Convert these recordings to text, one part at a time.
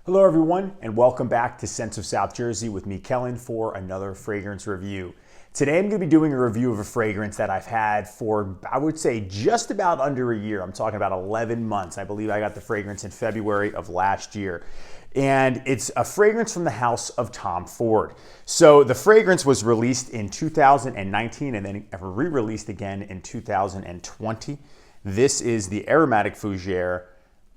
Hello everyone, and welcome back to Scents of South Jersey with me, Kellen, for another fragrance review. Today I'm going to be doing a review of a fragrance that I've had for, I would say, just about under a year. I'm talking about 11 months. I believe I got the fragrance in February of last year. And it's a fragrance from the house of Tom Ford. So the fragrance was released in 2019 and then re-released again in 2020. This is the aromatic fougere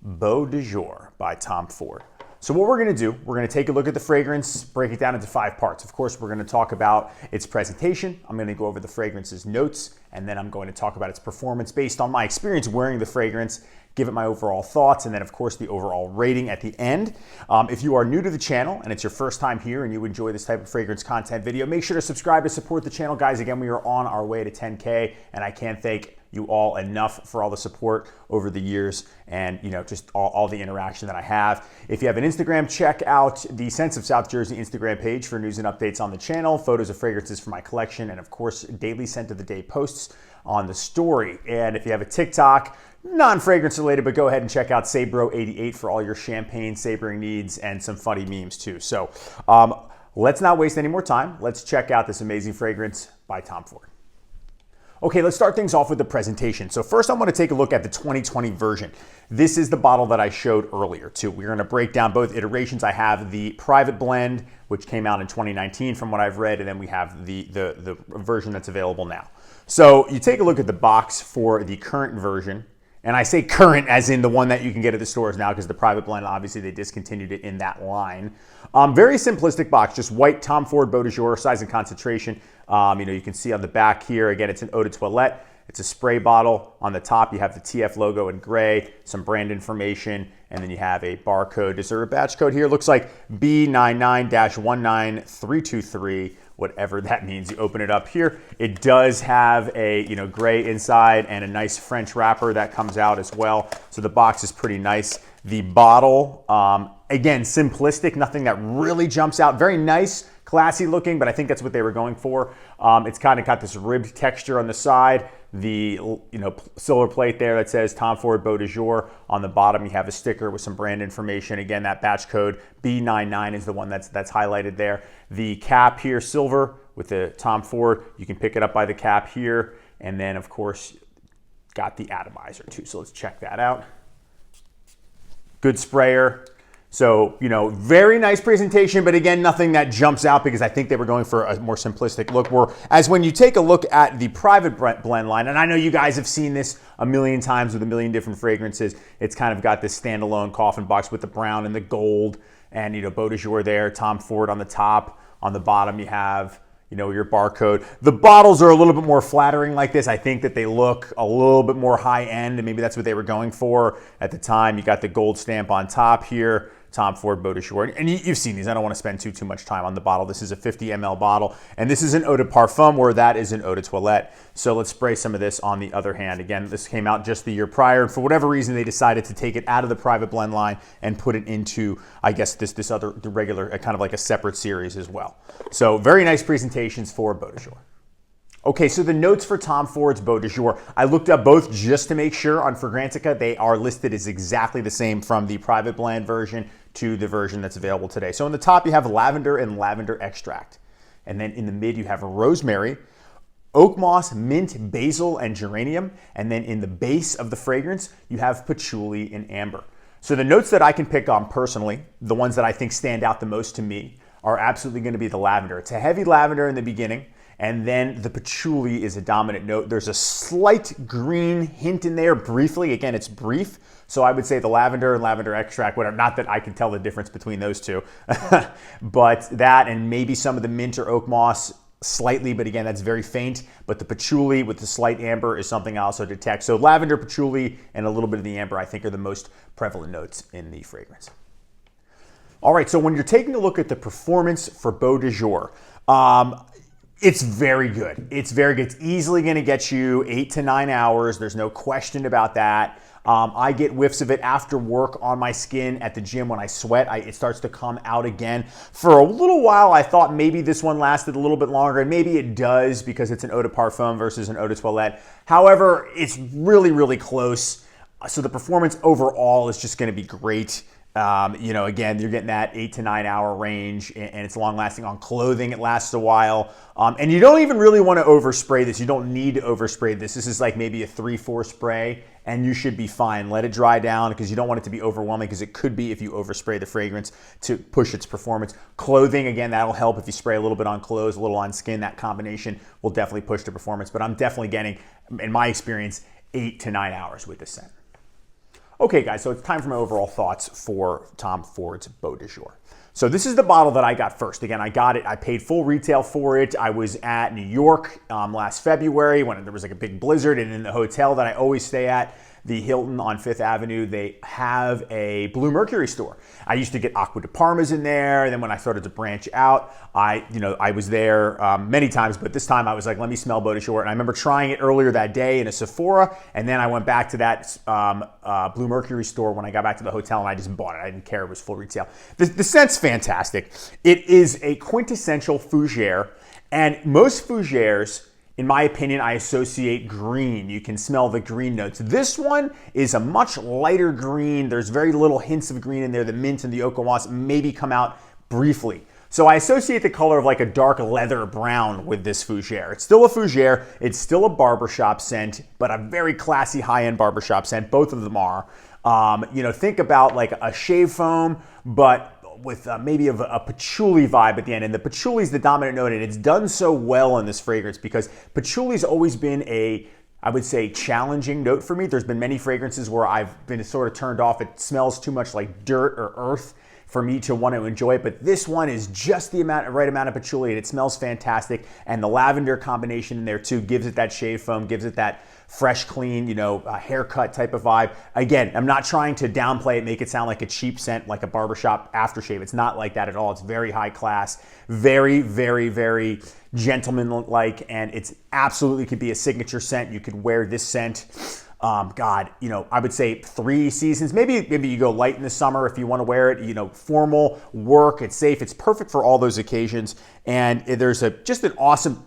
Beau De Jour by Tom Ford. So what we're going to do, we're going to take a look at the fragrance, break it down into 5 parts. Of course, we're going to talk about its presentation. I'm going to go over the fragrance's notes, and then I'm going to talk about its performance based on my experience wearing the fragrance, give it my overall thoughts, and then of course the overall rating at the end. If you are new to the channel and it's your first time here and you enjoy this type of fragrance content video, make sure to subscribe to support the channel. Guys, again, we are on our way to 10K, and I can't thank you all enough for all the support over the years and just all the interaction that I have. If you have an Instagram, check out the Scents of South Jersey Instagram page for news and updates on the channel, photos of fragrances from my collection, and of course daily scent of the day posts on the story. And if you have a TikTok, non-fragrance related, but go ahead and check out Sabro88 for all your champagne savoring needs and some funny memes too. So let's not waste any more time. Let's check out this amazing fragrance by Tom Ford. Okay, let's start things off with the presentation. So first I want to take a look at the 2020 version. This is the bottle that I showed earlier too. We're going to break down both iterations. I have the private blend, which came out in 2019 from what I've read, and then we have the version that's available now. So you take a look at the box for the current version. And I say current as in the one that you can get at the stores now, because the private blend, obviously they discontinued it in that line. Very simplistic box, just white Tom Ford Beau De Jour, size and concentration. You can see on the back here, again, it's an eau de toilette. It's a spray bottle. On the top, you have the TF logo in gray, some brand information, and then you have a barcode. Is there a batch code here? It looks like B99-19323. Whatever that means. You open it up here. It does have a gray inside and a nice French wrapper that comes out as well. So the box is pretty nice. The bottle, again, simplistic, nothing that really jumps out. Very nice, classy looking, but I think that's what they were going for. It's kind of got this ribbed texture on the side. The silver plate there that says Tom Ford Beau De Jour. On the bottom, you have a sticker with some brand information. Again, that batch code B99 is the one that's highlighted there. The cap here, silver with the Tom Ford. You can pick it up by the cap here. And then, of course, got the atomizer too. So let's check that out. Good sprayer. So, very nice presentation, but again, nothing that jumps out because I think they were going for a more simplistic look. Whereas when you take a look at the private blend line, and I know you guys have seen this a million times with a million different fragrances, it's kind of got this standalone coffin box with the brown and the gold and, Beau De Jour there, Tom Ford on the top. On the bottom, you have your barcode. The bottles are a little bit more flattering like this. I think that they look a little bit more high end, and maybe that's what they were going for at the time. You got the gold stamp on top here, Tom Ford Beau De Jour. And you've seen these. I don't want to spend too much time on the bottle. This is a 50 ml bottle, and this is an eau de parfum, where that is an eau de toilette. So let's spray some of this on the other hand. Again, this came out just the year prior. For whatever reason, they decided to take it out of the private blend line and put it into, I guess, this other regular, kind of like a separate series as well. So very nice presentations for Beau De Jour. Okay, so the notes for Tom Ford's Beau De Jour, I looked up both just to make sure on Fragrantica. They are listed as exactly the same from the private blend version to the version that's available today. So in the top, you have lavender and lavender extract. And then in the mid, you have rosemary, oak moss, mint, basil, and geranium. And then in the base of the fragrance, you have patchouli and amber. So the notes that I can pick on personally, the ones that I think stand out the most to me, are absolutely going to be the lavender. It's a heavy lavender in the beginning, and then the patchouli is a dominant note. There's a slight green hint in there briefly. Again, it's brief. So I would say the lavender and lavender extract, whatever, not that I can tell the difference between those two, but that and maybe some of the mint or oak moss slightly, but again, that's very faint. But the patchouli with the slight amber is something I also detect. So lavender, patchouli, and a little bit of the amber, I think, are the most prevalent notes in the fragrance. All right, so when you're taking a look at the performance for Beau De Jour, it's very good. It's very good. It's easily going to get you 8 to 9 hours. There's no question about that. I get whiffs of it after work on my skin at the gym when I sweat. It starts to come out again. For a little while, I thought maybe this one lasted a little bit longer, and maybe it does because it's an eau de parfum versus an eau de toilette. However, it's really, really close. So the performance overall is just going to be great. You know, again, you're getting that 8 to 9 hour range, and it's long lasting. On clothing, it lasts a while. And you don't even really want to overspray this. You don't need to overspray this. This is like maybe a 3-4 spray, and you should be fine. Let it dry down because you don't want it to be overwhelming, because it could be if you overspray the fragrance to push its performance. Clothing, again, that'll help if you spray a little bit on clothes, a little on skin. That combination will definitely push the performance. But I'm definitely getting, in my experience, 8 to 9 hours with this scent. Okay, guys, so it's time for my overall thoughts for Tom Ford's Beau De Jour. So this is the bottle that I got first. Again, I got it. I paid full retail for it. I was at New York last February when there was like a big blizzard, and in the hotel that I always stay at, the Hilton on 5th Avenue, they have a Blue Mercury store. I used to get Acqua di Parmas in there, and then when I started to branch out, I was there many times, but this time I was like, let me smell Beau De Jour. And I remember trying it earlier that day in a Sephora, and then I went back to that Blue Mercury store when I got back to the hotel, and I just bought it. I didn't care, it was full retail. The scent's fantastic. It is a quintessential fougere, and most fougeres, in my opinion, I associate green. You can smell the green notes. This one is a much lighter green. There's very little hints of green in there. The mint and the oak and wasp maybe come out briefly. So I associate the color of like a dark leather brown with this fougere. It's still a fougere. It's still a barbershop scent, but a very classy high-end barbershop scent. Both of them are. Think about like a shave foam, but with maybe a patchouli vibe at the end. And the patchouli is the dominant note, and it's done so well in this fragrance because patchouli's always been I would say, challenging note for me. There's been many fragrances where I've been sort of turned off. It smells too much like dirt or earth for me to want to enjoy it, but this one is just the right amount of patchouli, and it smells fantastic. And the lavender combination in there too gives it that shave foam, gives it that fresh, clean, haircut type of vibe. Again, I'm not trying to downplay it, make it sound like a cheap scent, like a barbershop aftershave. It's not like that at all. It's very high class, very, very, very gentleman-like, and it's absolutely could be a signature scent. You could wear this scent, I would say 3 seasons. Maybe you go light in the summer if you want to wear it, formal, work, it's safe. It's perfect for all those occasions. And there's just an awesome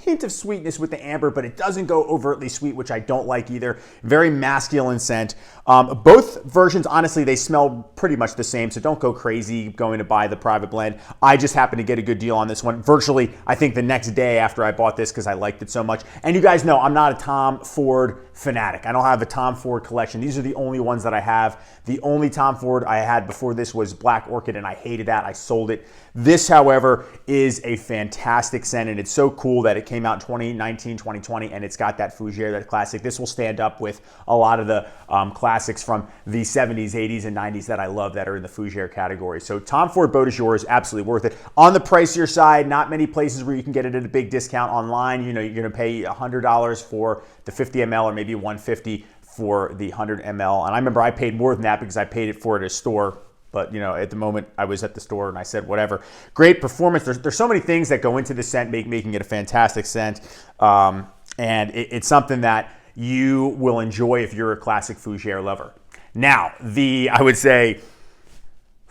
hint of sweetness with the amber, but it doesn't go overtly sweet, which I don't like either. Very masculine scent. Both versions, honestly, they smell pretty much the same, so don't go crazy going to buy the private blend. I just happened to get a good deal on this one. Virtually, I think the next day after I bought this because I liked it so much. And you guys know I'm not a Tom Ford fanatic. I don't have a Tom Ford collection. These are the only ones that I have. The only Tom Ford I had before this was Black Orchid, and I hated that. I sold it. This, however, is a fantastic scent, and it's so cool that it came out in 2019, 2020, and it's got that fougere, that classic. This will stand up with a lot of the classics from the 70s, 80s, and 90s that I love that are in the fougere category. So Tom Ford Beau De Jour is absolutely worth it. On the pricier side, not many places where you can get it at a big discount online. You're going to pay $100 for the 50 ml or maybe $150 for the 100 ml. And I remember I paid more than that because I paid it for it at a store. But, at the moment I was at the store and I said, whatever. Great performance. There's so many things that go into the scent, making it a fantastic scent. And it's something that you will enjoy if you're a classic fougere lover. Now, I would say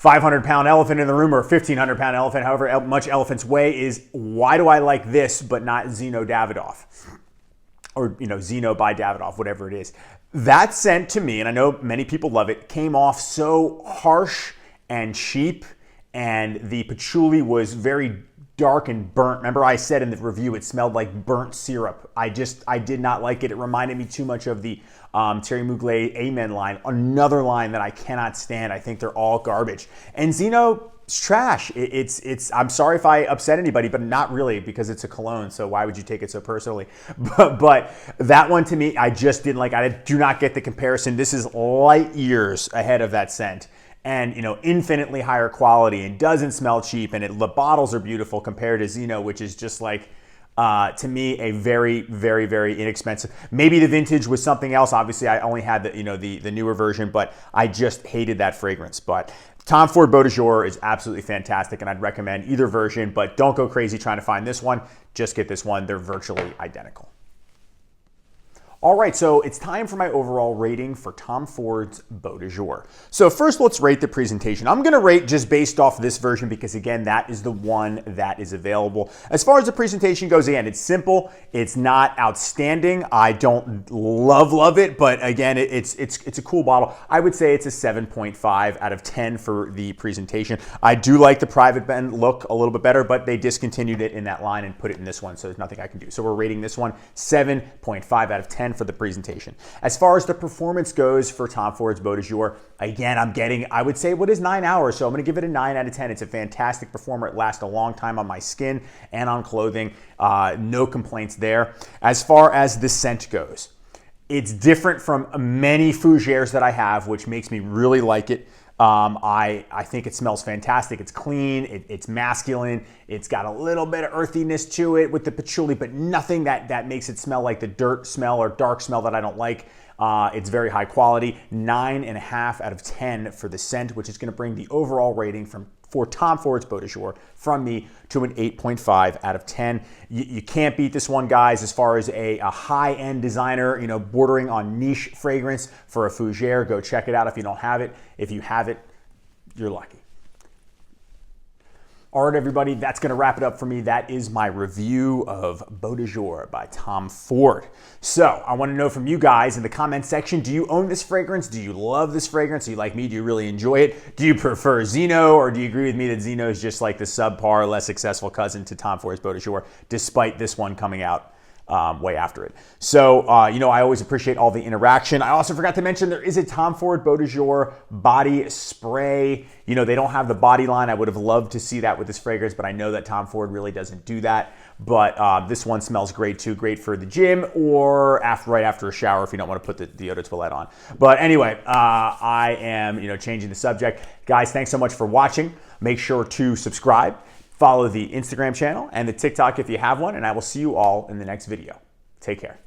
500-pound elephant in the room, or 1,500-pound elephant, however much elephants weigh, is why do I like this but not Zino Davidoff? Or, Zino by Davidoff, whatever it is. That scent to me, and I know many people love it, came off so harsh and cheap, and the patchouli was very dark and burnt. Remember I said in the review it smelled like burnt syrup. I did not like it. It reminded me too much of the Thierry Mugler Amen line, another line that I cannot stand. I think they're all garbage. And Zino, it's trash. I'm sorry if I upset anybody, but not really, because it's a cologne, so why would you take it so personally? But that one to me, I just didn't like. I do not get the comparison. This is light years ahead of that scent, and infinitely higher quality, and doesn't smell cheap, and the bottles are beautiful compared to Zino, which is just like, to me, a very, very, very inexpensive. Maybe the vintage was something else. Obviously, I only had the newer version, but I just hated that fragrance. But Tom Ford Beau De Jour is absolutely fantastic, and I'd recommend either version, but don't go crazy trying to find this one. Just get this one. They're virtually identical. All right, so it's time for my overall rating for Tom Ford's Beau De Jour. So first, let's rate the presentation. I'm gonna rate just based off this version because again, that is the one that is available. As far as the presentation goes, again, it's simple. It's not outstanding. I don't love it, but again, it's a cool bottle. I would say it's a 7.5 out of 10 for the presentation. I do like the private bend look a little bit better, but they discontinued it in that line and put it in this one, so there's nothing I can do. So we're rating this one 7.5 out of 10 for the presentation. As far as the performance goes for Tom Ford's Beau De Jour, again, I'm getting, I would say, what is 9 hours? So I'm gonna give it a 9 out of 10. It's a fantastic performer. It lasts a long time on my skin and on clothing. No complaints there. As far as the scent goes, it's different from many fougères that I have, which makes me really like it. I think it smells fantastic. It's clean, it's masculine, it's got a little bit of earthiness to it with the patchouli, but nothing that makes it smell like the dirt smell or dark smell that I don't like. It's very high quality. 9.5 out of 10 for the scent, which is going to bring the overall rating for Tom Ford's Beau De Jour from me to an 8.5 out of 10. You can't beat this one, guys, as far as a high-end designer, you know, bordering on niche fragrance for a fougere. Go check it out if you don't have it. If you have it, you're lucky. All right, everybody, that's going to wrap it up for me. That is my review of Beau De Jour by Tom Ford. So I want to know from you guys in the comment section, do you own this fragrance? Do you love this fragrance? Are you like me? Do you really enjoy it? Do you prefer Zino, or do you agree with me that Zino is just like the subpar, less successful cousin to Tom Ford's Beau De Jour, despite this one coming out way after it? So, you know, I always appreciate all the interaction. I also forgot to mention there is a Tom Ford Beau De Jour body spray. You know, they don't have the body line. I would have loved to see that with this fragrance, but I know that Tom Ford really doesn't do that. But this one smells great too. Great for the gym or right after a shower if you don't want to put the eau de toilette on. But anyway, I am, you know, changing the subject. Guys, thanks so much for watching. Make sure to subscribe. Follow the Instagram channel and the TikTok if you have one, and I will see you all in the next video. Take care.